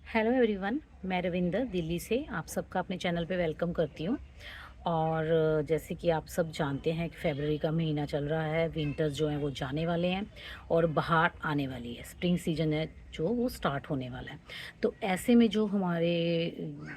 Hello everyone, मैं रविंदर दिल्ली से आप सबका अपने चैनल पे वेलकम करती हूँ। और जैसे कि आप सब जानते हैं कि फरवरी का महीना चल रहा है, विंटर्स जो हैं वो जाने वाले हैं और बहार आने वाली है, स्प्रिंग सीजन है जो वो स्टार्ट होने वाला है। तो ऐसे में जो हमारे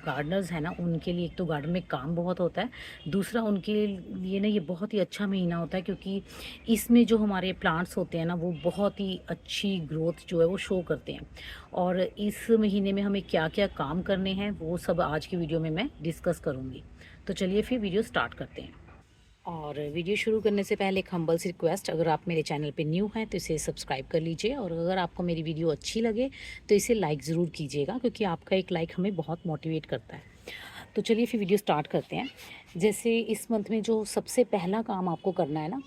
गार्डनर्स हैं ना, उनके लिए एक तो गार्डन में काम बहुत होता है, दूसरा उनके लिए ना ये बहुत ही अच्छा महीना होता है क्योंकि इसमें जो हमारे प्लांट्स होते हैं ना वो बहुत ही अच्छी ग्रोथ जो है वो शो करते हैं। और इस महीने में हमें क्या क्या काम करने हैं वो सब आज की वीडियो में मैं डिस्कस करूँगी। तो चलिए फिर वीडियो स्टार्ट करते हैं। और वीडियो शुरू करने से पहले एक हम्बल सी रिक्वेस्ट, अगर आप मेरे चैनल पे न्यू हैं तो इसे सब्सक्राइब कर लीजिए, और अगर आपको मेरी वीडियो अच्छी लगे तो इसे लाइक ज़रूर कीजिएगा क्योंकि आपका एक लाइक हमें बहुत मोटिवेट करता है। तो चलिए फिर वीडियो स्टार्ट करते हैं। जैसे इस मंथ में जो सबसे पहला काम आपको करना है ना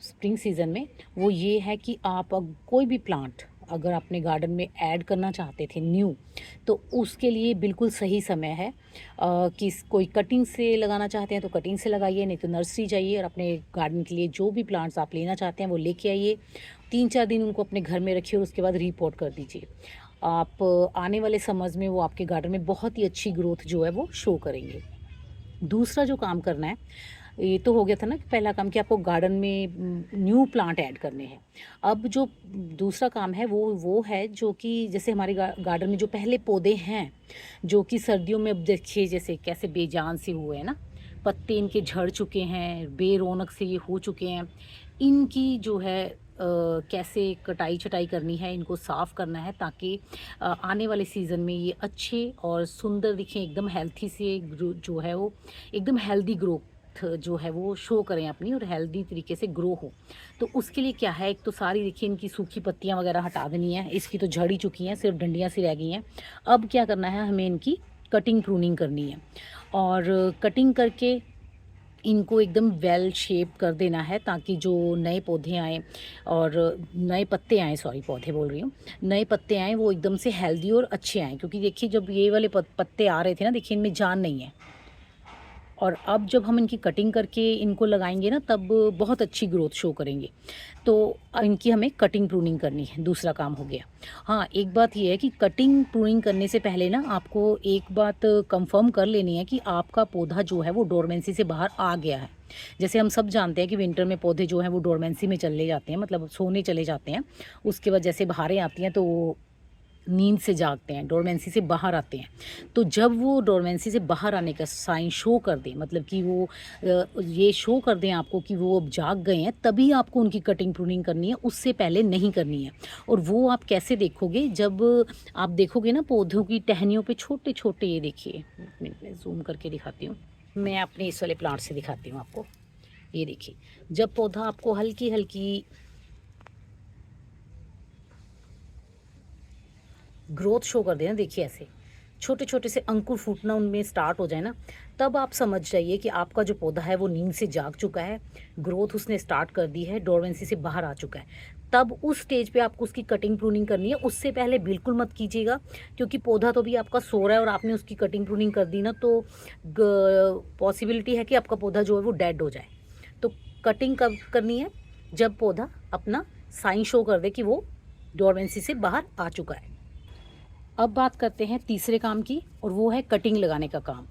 स्प्रिंग सीज़न में, वो ये है कि आप कोई भी प्लांट अगर अपने गार्डन में ऐड करना चाहते थे न्यू, तो उसके लिए बिल्कुल सही समय है। कि कोई कटिंग से लगाना चाहते हैं तो कटिंग से लगाइए, नहीं तो नर्सरी जाइए और अपने गार्डन के लिए जो भी प्लांट्स आप लेना चाहते हैं वो लेके आइए। 3-4 दिन उनको अपने घर में रखिए और उसके बाद रीपोर्ट कर दीजिए। आप आने वाले समर्स में वो आपके गार्डन में बहुत ही अच्छी ग्रोथ जो है वो शो करेंगे। दूसरा जो काम करना है, ये तो हो गया था ना कि पहला काम कि आपको गार्डन में न्यू प्लांट ऐड करने हैं। अब जो दूसरा काम है वो है जो कि जैसे हमारे गार्डन में जो पहले पौधे हैं, जो कि सर्दियों में अब देखिए जैसे कैसे बेजान से हुए हैं ना, पत्ते इनके झड़ चुके हैं, बेरौनक से ये हो चुके हैं। इनकी जो है कैसे कटाई छटाई करनी है, इनको साफ़ करना है ताकि आने वाले सीज़न में ये अच्छे और सुंदर दिखें, एकदम हेल्थी से जो है वो एकदम हेल्दी ग्रोथ जो है वो शो करें अपनी, और हेल्दी तरीके से ग्रो हो। तो उसके लिए क्या है, एक तो सारी देखिए इनकी सूखी पत्तियां वगैरह हटा देनी है, इसकी तो झड़ ही चुकी हैं, सिर्फ डंडियां सी रह गई हैं। अब क्या करना है, हमें इनकी कटिंग प्रूनिंग करनी है, और कटिंग करके इनको एकदम वेल शेप कर देना है ताकि जो नए पौधे आएँ और नए पत्ते आएँ, सॉरी पौधे बोल रही हूँ, नए पत्ते आएँ वो एकदम से हेल्दी और अच्छे आएँ। क्योंकि देखिए जब ये वाले पत्ते आ रहे थे ना, देखिए इनमें जान नहीं है, और अब जब हम इनकी कटिंग करके इनको लगाएंगे ना तब बहुत अच्छी ग्रोथ शो करेंगे। तो इनकी हमें कटिंग प्रूनिंग करनी है, दूसरा काम हो गया। हाँ, एक बात ये है कि कटिंग प्रूनिंग करने से पहले ना आपको एक बात कंफर्म कर लेनी है कि आपका पौधा जो है वो डोरमेंसी से बाहर आ गया है। जैसे हम सब जानते हैं कि विंटर में पौधे जो हैं वो डोरमेंसी में चले जाते हैं, मतलब सोने चले जाते हैं। उसके बाद जैसे बहारें आती हैं तो वो नींद से जागते हैं, डोरमेंसी से बाहर आते हैं। तो जब वो डोरमेंसी से बाहर आने का साइन शो कर दें, मतलब कि वो ये शो कर दें आपको कि वो अब जाग गए हैं, तभी आपको उनकी कटिंग प्रूनिंग करनी है, उससे पहले नहीं करनी है। और वो आप कैसे देखोगे, जब आप देखोगे ना पौधों की टहनियों पे छोटे-छोटे, ये देखिए, एक मिनट में ज़ूम करके दिखाती हूँ। मैं अपने इस वाले प्लांट से दिखाती हूँ आपको। ये देखिए, जब पौधा आपको हल्की-हल्की ग्रोथ शो कर देना, देखिए ऐसे छोटे छोटे से अंकुर फूटना उनमें स्टार्ट हो जाए ना, तब आप समझ जाइए कि आपका जो पौधा है वो नींद से जाग चुका है, ग्रोथ उसने स्टार्ट कर दी है, डोरमेंसी से बाहर आ चुका है। तब उस स्टेज पे आपको उसकी कटिंग प्रूनिंग करनी है, उससे पहले बिल्कुल मत कीजिएगा। क्योंकि पौधा तो भी आपका सो रहा है और आपने उसकी कटिंग प्रूनिंग कर दी ना, तो पॉसिबिलिटी है कि आपका पौधा जो है वो डेड हो जाए। तो कटिंग कब करनी है, जब पौधा अपना साइन शो कर दे कि वो डोरमेंसी से बाहर आ चुका है। अब बात करते हैं तीसरे काम की, और वो है कटिंग लगाने का काम।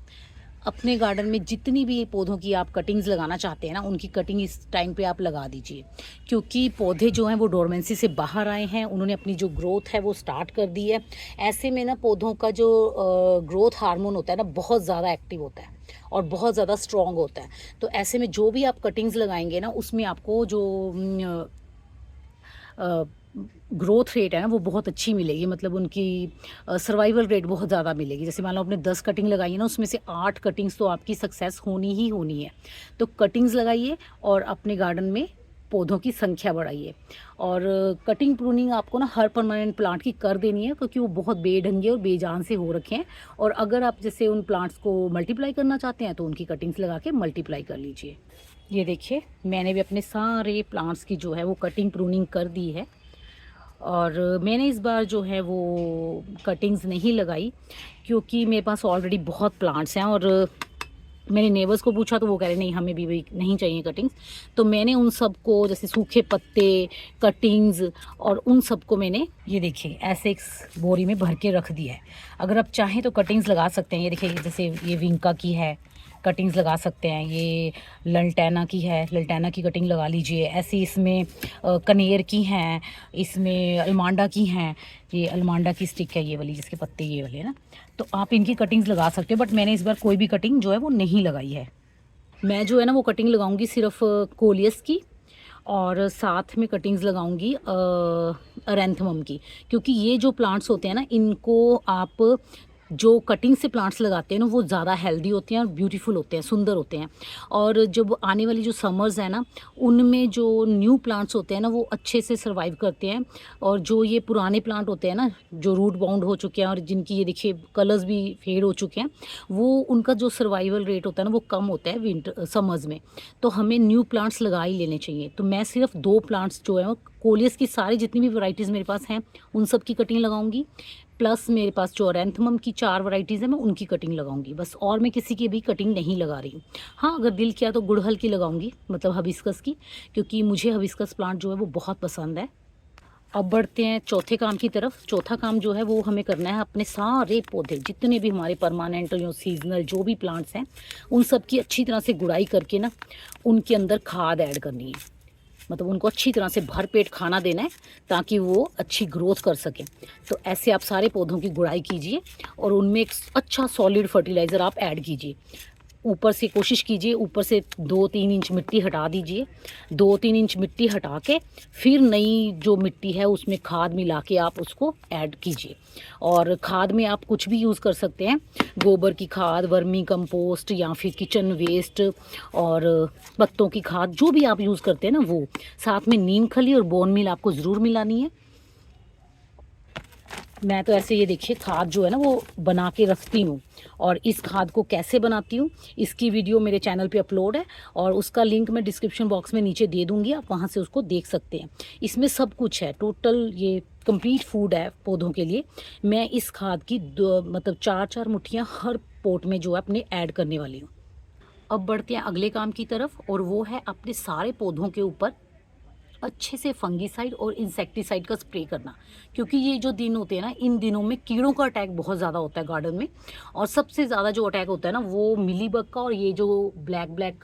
अपने गार्डन में जितनी भी पौधों की आप कटिंग्स लगाना चाहते हैं ना, उनकी कटिंग इस टाइम पे आप लगा दीजिए। क्योंकि पौधे जो हैं वो डोरमेंसी से बाहर आए हैं, उन्होंने अपनी जो ग्रोथ है वो स्टार्ट कर दी है। ऐसे में ना पौधों का जो ग्रोथ हार्मोन होता है ना, बहुत ज़्यादा एक्टिव होता है और बहुत ज़्यादा स्ट्रॉन्ग होता है। तो ऐसे में जो भी आप कटिंग्स लगाएंगे ना, उसमें आपको जो ग्रोथ रेट है ना वो बहुत अच्छी मिलेगी, मतलब उनकी सर्वाइवल रेट बहुत ज़्यादा मिलेगी। जैसे मान लो आपने 10 कटिंग लगाई है ना, उसमें से 8 कटिंग्स तो आपकी सक्सेस होनी ही होनी है। तो कटिंग्स लगाइए और अपने गार्डन में पौधों की संख्या बढ़ाइए। और कटिंग प्रूनिंग आपको ना हर परमानेंट प्लांट की कर देनी है, क्योंकि वो बहुत बेढंगे और बेजान से हो रखे हैं। और अगर आप जैसे उन प्लांट्स को मल्टीप्लाई करना चाहते हैं तो उनकी कटिंग्स लगा के मल्टीप्लाई कर लीजिए। ये देखिए, मैंने भी अपने सारे प्लांट्स की जो है वो कटिंग प्रूनिंग कर दी है। और मैंने इस बार जो है वो कटिंग्स नहीं लगाई, क्योंकि मेरे पास ऑलरेडी बहुत प्लांट्स हैं। और मैंने नेबर्स को पूछा तो वो कह रहे नहीं हमें भी भाई नहीं चाहिए कटिंग्स। तो मैंने उन सब को जैसे सूखे पत्ते, कटिंग्स और उन सब को मैंने ये देखिए ऐसे एक बोरी में भर के रख दिया है। अगर आप चाहें तो कटिंग्स लगा सकते हैं। ये देखिए जैसे ये विंका की है, कटिंग्स लगा सकते हैं। ये लल्टैना की है, लल्टैना की कटिंग लगा लीजिए। ऐसी इसमें कनेर की हैं, इसमें अलमांडा की हैं। ये अलमांडा की स्टिक है ये वाली, जिसके पत्ते ये वाले है ना। तो आप इनकी कटिंग्स लगा सकते हो, बट मैंने इस बार कोई भी कटिंग जो है वो नहीं लगाई है। मैं जो है ना वो कटिंग लगाऊंगी सिर्फ कोलियस की, और साथ में कटिंग्स लगाऊंगी अरेंथमम की, क्योंकि ये जो प्लांट्स होते हैं ना इनको आप जो कटिंग से प्लांट्स लगाते हैं ना वो ज़्यादा हेल्दी होते हैं और ब्यूटीफुल होते हैं, सुंदर होते हैं। और जब आने वाली जो समर्स है ना उनमें जो न्यू प्लांट्स होते हैं ना वो अच्छे से सर्वाइव करते हैं। और जो ये पुराने प्लांट होते हैं ना जो रूट बाउंड हो चुके हैं और जिनकी ये देखिए कलर्स भी फेड हो चुके हैं, वो उनका जो सर्वाइवल रेट होता है ना वो कम होता है विंटर समर्स में। तो हमें न्यू प्लांट्स लगा ही लेने चाहिए। तो मैं सिर्फ 2 प्लांट्स जो है वो कोलियस की सारी जितनी भी वैरायटीज़ मेरे पास हैं उन सब की कटिंग लगाऊंगी, प्लस मेरे पास जो अरेंथमम की 4 वैरायटीज़ हैं मैं उनकी कटिंग लगाऊंगी बस। और मैं किसी की भी कटिंग नहीं लगा रही हूँ। हाँ, अगर दिल किया तो गुड़हल की लगाऊंगी, मतलब हिबिस्कस की, क्योंकि मुझे हिबिस्कस प्लांट जो है वो बहुत पसंद है। अब बढ़ते हैं चौथे काम की तरफ। चौथा काम जो है वो हमें करना है अपने सारे पौधे जितने भी हमारे परमानेंट या सीजनल जो भी प्लांट्स हैं उन सब की अच्छी तरह से गुड़ाई करके ना उनके अंदर खाद ऐड करनी है। मतलब उनको अच्छी तरह से भर पेट खाना देना है ताकि वो अच्छी ग्रोथ कर सकें। तो ऐसे आप सारे पौधों की गुड़ाई कीजिए और उनमें एक अच्छा सॉलिड फर्टिलाइज़र आप ऐड कीजिए। ऊपर से कोशिश कीजिए ऊपर से 2-3 इंच मिट्टी हटा दीजिए। 2-3 इंच मिट्टी हटा के फिर नई जो मिट्टी है उसमें खाद मिला के आप उसको ऐड कीजिए। और खाद में आप कुछ भी यूज़ कर सकते हैं, गोबर की खाद, वर्मी कंपोस्ट या फिर किचन वेस्ट और पत्तों की खाद, जो भी आप यूज़ करते हैं ना वो। साथ में नीम खली और बोन मील आपको ज़रूर मिलानी है। मैं तो ऐसे ये देखिए खाद जो है ना वो बना के रखती हूँ, और इस खाद को कैसे बनाती हूँ इसकी वीडियो मेरे चैनल पे अपलोड है और उसका लिंक मैं डिस्क्रिप्शन बॉक्स में नीचे दे दूँगी, आप वहाँ से उसको देख सकते हैं। इसमें सब कुछ है, टोटल ये कंप्लीट फूड है पौधों के लिए। मैं इस खाद की मतलब 4-4 मुट्ठियाँ हर पोट में जो है अपने ऐड करने वाली हूँ। अब बढ़ते हैं अगले काम की तरफ, और वो है अपने सारे पौधों के ऊपर अच्छे से फंगीसाइड और इंसेक्टिसाइड का स्प्रे करना। क्योंकि ये जो दिन होते हैं ना इन दिनों में कीड़ों का अटैक बहुत ज़्यादा होता है गार्डन में। और सबसे ज़्यादा जो अटैक होता है ना वो मिलीबग का, और ये जो ब्लैक ब्लैक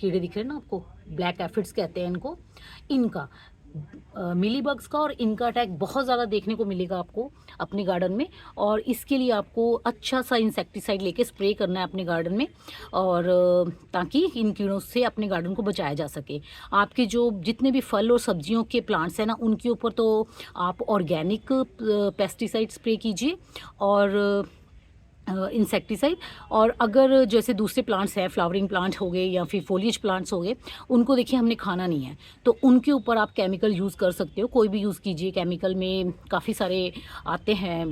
कीड़े दिख रहे हैं ना आपको, ब्लैक एफिड्स कहते हैं इनको, इनका मिलीबग्स का और इनका अटैक बहुत ज़्यादा देखने को मिलेगा आपको अपने गार्डन में। और इसके लिए आपको अच्छा सा इंसेक्टिसाइड लेके स्प्रे करना है अपने गार्डन में, और ताकि इन कीड़ों से अपने गार्डन को बचाया जा सके। आपके जो जितने भी फल और सब्जियों के प्लांट्स हैं ना उनके ऊपर तो आप ऑर्गेनिक पेस्टिसाइड स्प्रे कीजिए और इंसेक्टिसाइड। और अगर जैसे दूसरे प्लांट्स हैं, फ्लावरिंग प्लांट हो गए या फिर फोलिएज प्लांट्स हो गए, उनको देखिए हमने खाना नहीं है तो उनके ऊपर आप केमिकल यूज़ कर सकते हो, कोई भी यूज़ कीजिए। केमिकल में काफ़ी सारे आते हैं,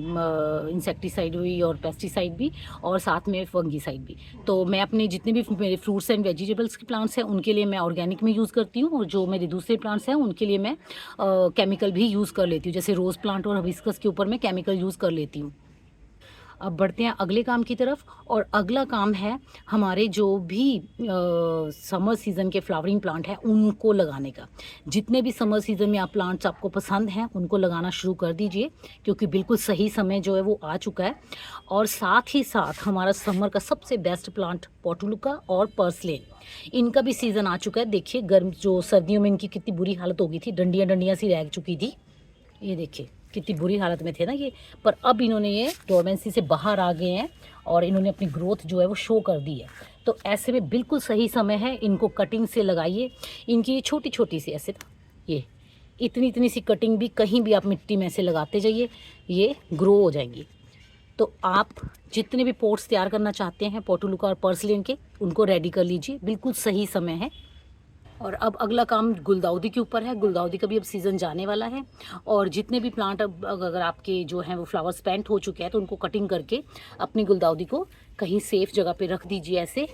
इंसेक्टिसाइड भी और पेस्टिसाइड भी और साथ में फंगीसाइड भी। तो मैं अपने जितने भी मेरे फ्रूट्स एंड वेजिटेबल्स के प्लांट्स हैं उनके लिए मैं ऑर्गेनिक में यूज़ करती हूँ, और जो मेरे दूसरे प्लांट्स हैं उनके लिए मैं केमिकल भी यूज़ कर लेती हूँ। जैसे रोज़ प्लांट और हिबिस्कस के ऊपर मैं केमिकल यूज़ कर लेती हूँ। अब बढ़ते हैं अगले काम की तरफ, और अगला काम है हमारे जो भी समर सीज़न के फ्लावरिंग प्लांट हैं उनको लगाने का। जितने भी समर सीज़न में आप प्लांट्स आपको पसंद हैं उनको लगाना शुरू कर दीजिए, क्योंकि बिल्कुल सही समय जो है वो आ चुका है। और साथ ही साथ हमारा समर का सबसे बेस्ट प्लांट पोर्टुलुका और पर्सलेन, इनका भी सीज़न आ चुका है। देखिए गर्म जो सर्दियों में इनकी कितनी बुरी हालत हो गई थी, डंडियाँ डंडियाँ सी रह चुकी थी। ये देखिए कितनी बुरी हालत में थे ना ये, पर अब इन्होंने ये डोरमेंसी से बाहर आ गए हैं और इन्होंने अपनी ग्रोथ जो है वो शो कर दी है। तो ऐसे में बिल्कुल सही समय है, इनको कटिंग से लगाइए। इनकी ये छोटी छोटी सी ऐसे ये इतनी इतनी सी कटिंग भी कहीं भी आप मिट्टी में से लगाते जाइए, ये ग्रो हो जाएंगी। तो आप जितने भी पोट्स तैयार करना चाहते हैं पोर्टुलुका और पर्सलेन के, उनको रेडी कर लीजिए, बिल्कुल सही समय है। और अब अगला काम गुलदाउदी के ऊपर है। गुलदाउदी का भी अब सीज़न जाने वाला है, और जितने भी प्लांट अब अगर आपके जो हैं वो फ्लावर स्पेंट हो चुके हैं तो उनको कटिंग करके अपनी गुलदाउदी को कहीं सेफ़ जगह पे रख दीजिए ऐसे,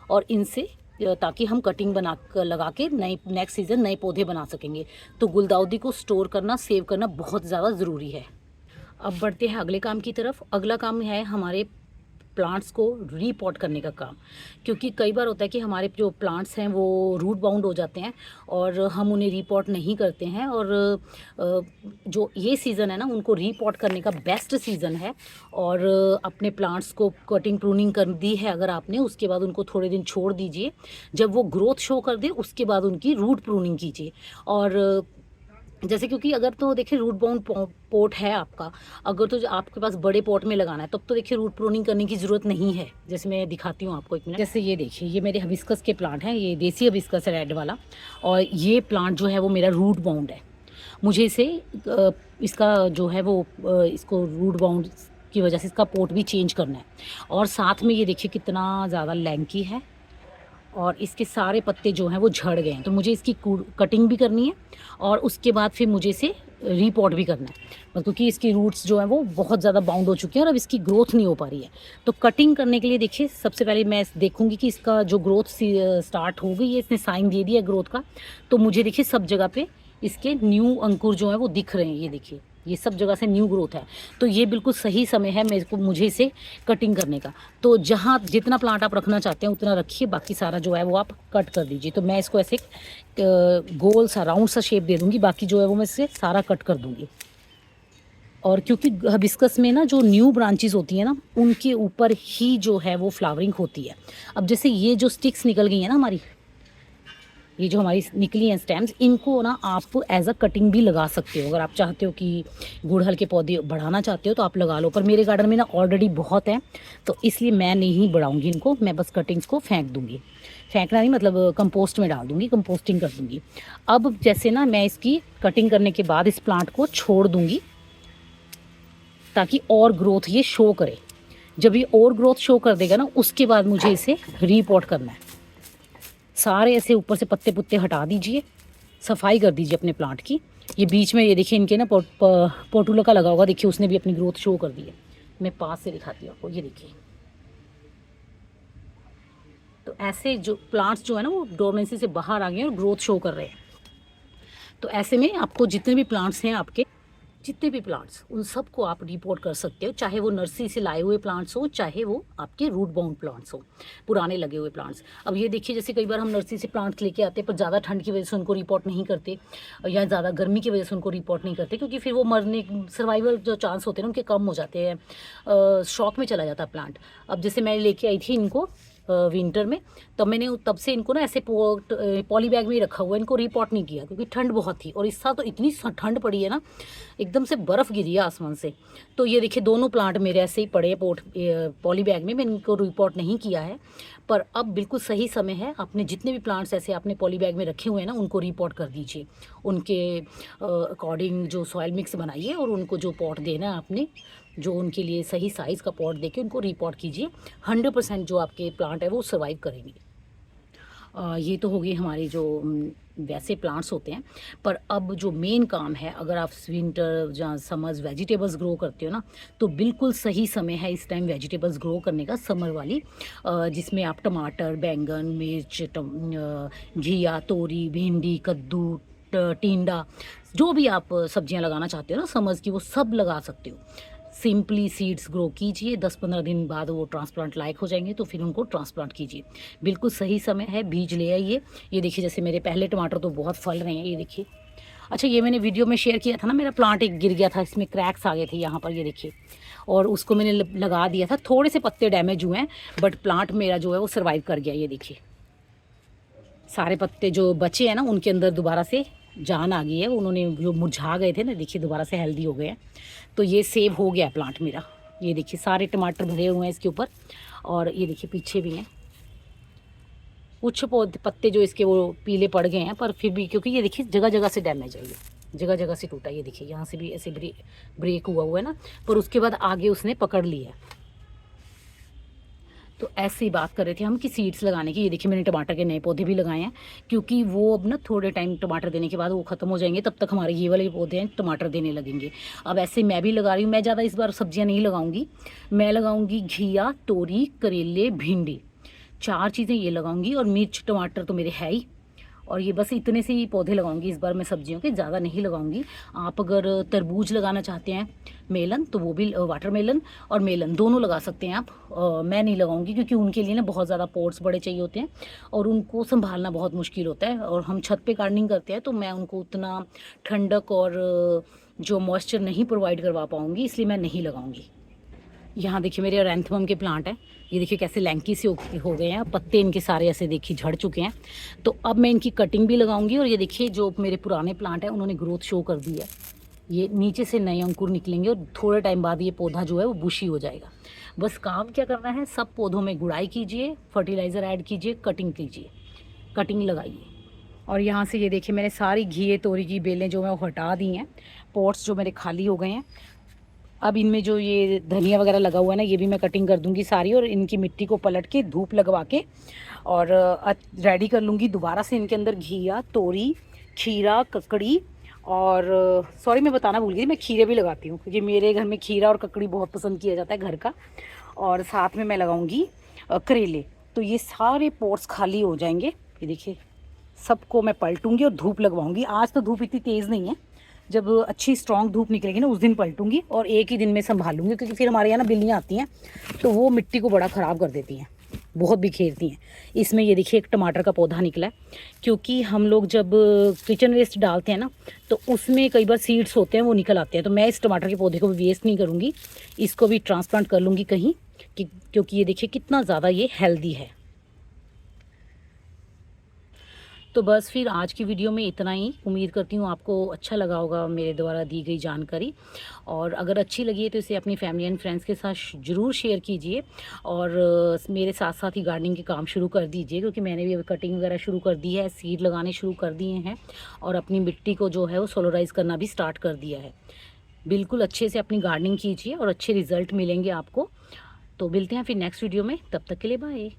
और इनसे ताकि हम कटिंग बना कर लगा के नए नेक्स्ट सीज़न नए पौधे बना सकेंगे। तो गुलदाउदी को स्टोर करना, सेव करना बहुत ज़्यादा ज़रूरी है। अब बढ़ते हैं अगले काम की तरफ। अगला काम है हमारे प्लांट्स को रीपॉट करने का काम। क्योंकि कई बार होता है कि हमारे जो प्लांट्स हैं वो रूट बाउंड हो जाते हैं और हम उन्हें रीपॉट नहीं करते हैं, और जो ये सीज़न है ना, उनको रीपॉट करने का बेस्ट सीज़न है। और अपने प्लांट्स को कटिंग प्रूनिंग कर दी है अगर आपने, उसके बाद उनको थोड़े दिन छोड़ दीजिए। जब वो ग्रोथ शो कर दे उसके बाद उनकी रूट प्रूनिंग कीजिए। और जैसे क्योंकि अगर तो देखिए रूट बाउंड पॉट है आपका, अगर तो आपके पास बड़े पॉट में लगाना है तब तो देखिए रूट प्रूनिंग करने की ज़रूरत नहीं है। जैसे मैं दिखाती हूँ आपको एक मिनट। जैसे ये देखिए, ये मेरे हिबिस्कस के प्लांट हैं, ये देसी हिबिस्कस है रेड वाला, और ये प्लांट जो है वो मेरा रूट बाउंड है। मुझे इसे इसका जो है वो इसको रूट बाउंड की वजह से इसका पोट भी चेंज करना है। और साथ में ये देखिए कितना ज़्यादा लैंकी है और इसके सारे पत्ते जो हैं वो झड़ गए हैं, तो मुझे इसकी कटिंग भी करनी है और उसके बाद फिर मुझे इसे रीपॉट भी करना है, क्योंकि इसकी रूट्स जो हैं वो बहुत ज़्यादा बाउंड हो चुकी हैं और अब इसकी ग्रोथ नहीं हो पा रही है। तो कटिंग करने के लिए देखिए सबसे पहले मैं देखूंगी कि इसका जो ग्रोथ स्टार्ट हो गई है, इसने साइन दे दिया ग्रोथ का। तो मुझे देखिए सब जगह पे इसके न्यू अंकुर जो हैं वो दिख रहे हैं, ये देखिए ये सब जगह से न्यू ग्रोथ है। तो ये बिल्कुल सही समय है मुझे इसे कटिंग करने का। तो जहाँ जितना प्लांट आप रखना चाहते हैं उतना रखिए, बाकी सारा जो है वो आप कट कर दीजिए। तो मैं इसको ऐसे गोल सा राउंड सा शेप दे दूँगी, बाकी जो है वो मैं इसे सारा कट कर दूँगी। और क्योंकि हिबिस्कस में ना जो न्यू ब्रांचेस होती हैं ना, उनके ऊपर ही जो है वो फ्लावरिंग होती है। अब जैसे ये जो स्टिक्स निकल गई हैं ना हमारी, ये जो हमारी निकली हैं स्टेम्स, इनको ना आप एज अ कटिंग भी लगा सकते हो। अगर आप चाहते हो कि गुड़हल के पौधे बढ़ाना चाहते हो तो आप लगा लो, पर मेरे गार्डन में ना ऑलरेडी बहुत है तो इसलिए मैं नहीं बढ़ाऊंगी इनको, मैं बस कटिंग्स को फेंक दूंगी। फेंकना नहीं मतलब कंपोस्ट में डाल दूंगी, कंपोस्टिंग कर दूंगी। अब जैसे ना मैं इसकी कटिंग करने के बाद इस प्लांट को छोड़ दूंगी ताकि और ग्रोथ ये शो करे। जब ये और ग्रोथ शो कर देगा ना, उसके बाद मुझे इसे रीपॉट करना है। सारे ऐसे ऊपर से पत्ते पुत्ते हटा दीजिए, सफाई कर दीजिए अपने प्लांट की। ये बीच में ये देखिए इनके ना पोर्टुला का लगा होगा, देखिए उसने भी अपनी ग्रोथ शो कर दी है। मैं पास से दिखाती हूँ आपको, ये देखिए। तो ऐसे जो प्लांट्स जो है ना वो डोरमेंसी से बाहर आ गए हैं और ग्रोथ शो कर रहे हैं। तो ऐसे में आपको जितने भी प्लांट्स हैं आपके, जितने भी प्लांट्स, उन सब को आप रिपोर्ट कर सकते हो, चाहे वो नर्सरी से लाए हुए प्लांट्स हो, चाहे वो आपके रूट बाउंड प्लांट्स हो, पुराने लगे हुए प्लांट्स। अब ये देखिए जैसे कई बार हम नर्सरी से प्लांट्स लेके आते हैं पर ज़्यादा ठंड की वजह से उनको रिपोर्ट नहीं करते या ज़्यादा गर्मी की वजह से उनको रिपोर्ट नहीं करते, क्योंकि फिर वो मरने, सर्वाइवल जो चांस होते हैं ना उनके कम हो जाते हैं, शॉक में चला जाता है प्लांट। अब जैसे मैं लेके आई थी इनको विंटर में, तब से इनको ना ऐसे पॉली बैग में ही रखा हुआ है, इनको रिपोर्ट नहीं किया क्योंकि ठंड बहुत थी। और इस साल तो इतनी ठंड पड़ी है ना, एकदम से बर्फ़ गिरी है आसमान से। तो ये देखिए दोनों प्लांट मेरे ऐसे ही पड़े हैं पॉली बैग में, मैंने इनको रिपोर्ट नहीं किया है। पर अब बिल्कुल सही समय है, आपने जितने भी प्लांट्स ऐसे आपने पॉली बैग में रखे हुए हैं ना उनको रिपोर्ट कर दीजिए। उनके अकॉर्डिंग जो सॉइल मिक्स बनाइए और उनको जो पॉट देना है आपने, जो उनके लिए सही साइज़ का पॉट देके उनको रिपोर्ट कीजिए। 100% जो आपके प्लांट है वो सर्वाइव करेंगे। ये तो हो गई हमारी जो वैसे प्लांट्स होते हैं। पर अब जो मेन काम है, अगर आप विंटर या समर्स वेजिटेबल्स ग्रो करते हो ना, तो बिल्कुल सही समय है इस टाइम वेजिटेबल्स ग्रो करने का, समर वाली, जिसमें आप टमाटर, बैंगन, मिर्च, घिया, तोरी, भिंडी, कद्दू, टिंडा, जो भी आप सब्जियां लगाना चाहते हो ना समर्स की, वो सब लगा सकते हो। सिंपली सीड्स ग्रो कीजिए, 10-15 दिन बाद वो ट्रांसप्लांट लायक हो जाएंगे तो फिर उनको ट्रांसप्लांट कीजिए। बिल्कुल सही समय है, बीज ले आइए। ये देखिए जैसे मेरे पहले टमाटर तो बहुत फल रहे हैं, ये देखिए। अच्छा, ये मैंने वीडियो में शेयर किया था ना, मेरा प्लांट एक गिर गया था, इसमें क्रैक्स आ गए थे यहाँ पर, ये देखिए, और उसको मैंने लगा दिया था। थोड़े से पत्ते डैमेज हुए हैं बट प्लांट मेरा जो है वो सर्वाइव कर गया। ये देखिए सारे पत्ते जो बचे हैं ना उनके अंदर दोबारा से जान आ गई है, उन्होंने जो मुरझा गए थे ना, देखिए दोबारा से हेल्दी हो गए हैं। तो ये सेव हो गया प्लांट मेरा। ये देखिए सारे टमाटर भरे हुए हैं इसके ऊपर, और ये देखिए पीछे भी हैं कुछ पत्ते जो इसके वो पीले पड़ गए हैं, पर फिर भी क्योंकि ये देखिए जगह जगह से डैमेज है, ये जगह जगह से टूटा। ये देखिए यहाँ से भी ऐसे ब्रेक हुआ है ना, पर उसके बाद आगे उसने पकड़ लिया। तो ऐसे ही बात कर रहे थे हम कि सीड्स लगाने की। ये देखिए मैंने टमाटर के नए पौधे भी लगाए हैं, क्योंकि वो अब ना थोड़े टाइम टमाटर देने के बाद वो ख़त्म हो जाएंगे, तब तक हमारे ये वाले पौधे हैं टमाटर देने लगेंगे। अब ऐसे मैं भी लगा रही हूँ। मैं ज़्यादा इस बार सब्जियाँ नहीं लगाऊंगी, मैं लगाऊंगी घिया, तोरी, करेले, भिंडी, 4 चीज़ें ये लगाऊंगी, और मिर्च टमाटर तो मेरे है ही, और ये बस इतने से ही पौधे लगाऊंगी इस बार मैं सब्जियों के, ज़्यादा नहीं लगाऊंगी। आप अगर तरबूज लगाना चाहते हैं, मेलन, तो वो भी वाटरमेलन और मेलन दोनों लगा सकते हैं आप। मैं नहीं लगाऊंगी क्योंकि उनके लिए ना बहुत ज़्यादा पॉट्स बड़े चाहिए होते हैं और उनको संभालना बहुत मुश्किल होता है, और हम छत पे गार्डनिंग करते हैं तो मैं उनको उतना ठंडक और जो मॉइस्चर नहीं प्रोवाइड करवा पाऊँगी, इसलिए मैं नहीं लगाऊंगी। यहाँ देखिए मेरे ओरेंथुम के प्लांट हैं, ये देखिए कैसे लैंकी से हो गए हैं, पत्ते इनके सारे ऐसे देखिए झड़ चुके हैं। तो अब मैं इनकी कटिंग भी लगाऊंगी। और ये देखिए जो मेरे पुराने प्लांट हैं उन्होंने ग्रोथ शो कर दी है, ये नीचे से नए अंकुर निकलेंगे और थोड़े टाइम बाद ये पौधा जो है वो बुशी हो जाएगा। बस काम क्या करना है, सब पौधों में गुड़ाई कीजिए, फर्टिलाइज़र ऐड कीजिए, कटिंग कीजिए, कटिंग लगाइए। और यहाँ से ये देखिए मैंने सारी घिए तोरी की बेलें जो मैं वो हटा दी हैं, पॉट्स जो मेरे खाली हो गए हैं। अब इनमें जो ये धनिया वगैरह लगा हुआ है ना, ये भी मैं कटिंग कर दूंगी सारी, और इनकी मिट्टी को पलट के धूप लगवा के और रेडी कर लूँगी दोबारा से इनके अंदर घिया, तोरी, खीरा, ककड़ी। और सॉरी मैं बताना भूल गई, मैं खीरे भी लगाती हूँ क्योंकि मेरे घर में खीरा और ककड़ी बहुत पसंद किया जाता है घर का। और साथ में मैं लगाऊंगी करेले। तो ये सारे पॉट्स खाली हो जाएंगे। ये देखिए सबको मैं पलटूंगी और धूप लगवाऊंगी। आज तो धूप इतनी तेज़ नहीं है, जब अच्छी स्ट्रॉन्ग धूप निकलेगी ना उस दिन पलटूंगी और एक ही दिन में संभालूंगी, क्योंकि फिर हमारे यहाँ ना बिल्लियाँ आती हैं तो वो मिट्टी को बड़ा ख़राब कर देती हैं, बहुत बिखेरती हैं। इसमें ये देखिए एक टमाटर का पौधा निकला है, क्योंकि हम लोग जब किचन वेस्ट डालते हैं ना तो उसमें कई बार सीड्स होते हैं वो निकल आते हैं। तो मैं इस टमाटर के पौधे को भी वेस्ट नहीं करूँगी, इसको भी ट्रांसप्लांट कर लूँगी कहीं, क्योंकि ये देखिए कितना ज़्यादा ये हेल्दी है। तो बस फिर आज की वीडियो में इतना ही। उम्मीद करती हूँ आपको अच्छा लगा होगा मेरे द्वारा दी गई जानकारी, और अगर अच्छी लगी है तो इसे अपनी फैमिली एंड फ्रेंड्स के साथ ज़रूर शेयर कीजिए। और मेरे साथ साथ ही गार्डनिंग के काम शुरू कर दीजिए, क्योंकि मैंने भी अभी कटिंग वगैरह शुरू कर दी है, सीड लगाने शुरू कर दिए हैं और अपनी मिट्टी को जो है वो सोलराइज़ करना भी स्टार्ट कर दिया है। बिल्कुल अच्छे से अपनी गार्डनिंग कीजिए और अच्छे रिज़ल्ट मिलेंगे आपको। तो मिलते हैं फिर नेक्स्ट वीडियो में, तब तक के लिए बाय।